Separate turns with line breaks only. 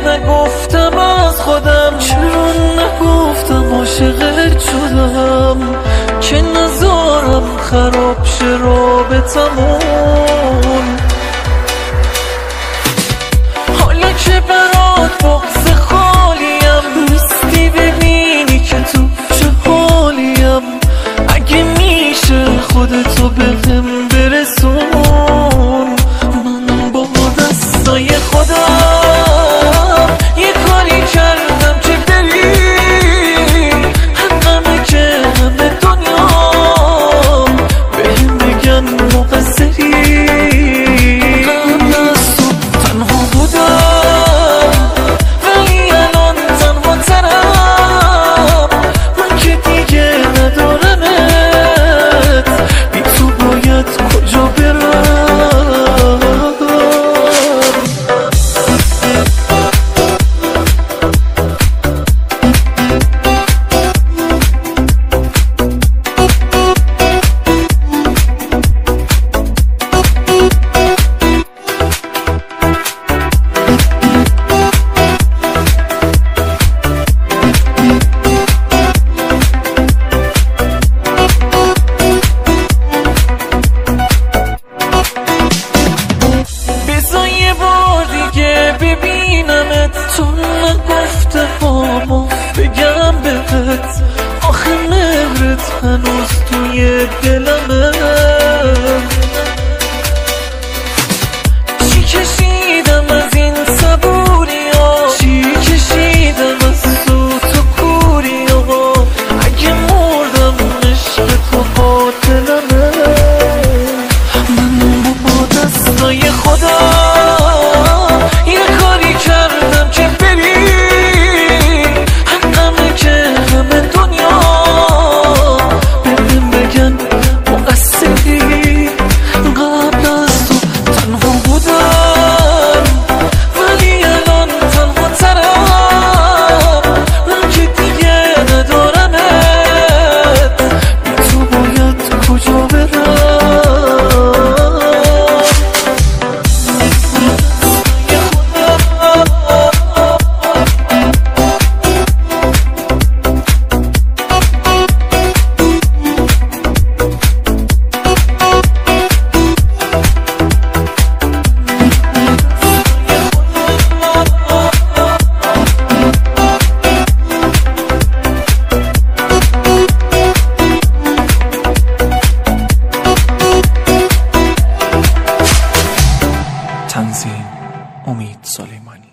نگفتم از خودم، چرا نگفتم عاشقت شدم که نذارم خراب شه رابطمون. حالا که برات بغض خالیم، نیستی ببینی که تو چه حالیم. اگه میشه خودتو بهم برسون، من با دستای خودم یه کاری کردم که بری، حقمه که همه دنیا بهم بگن مقصری. قبل از تو تنها بودم ولی الان تنها ترم، من که دیگه ندارمت، بی تو باید کجا برم. ببینمت، تو نگفته بابا بگم بهت، آخه مهرت هنوز توی دلمه. چی کشیدم از این صبوریا، چی کشیدم از سوت و کوریا، اگه مردم عشق تو قاتلمه. من با دستای خودم یه کاری کردم که بری، حقمه که همه دنیا بهم بگن مقصری. قبل از تو تنها بودم ولی الان تنها ترم، من که دیگه ندارمت، بی تو باید کجا برم.
تنظیم: امید سلیمانی.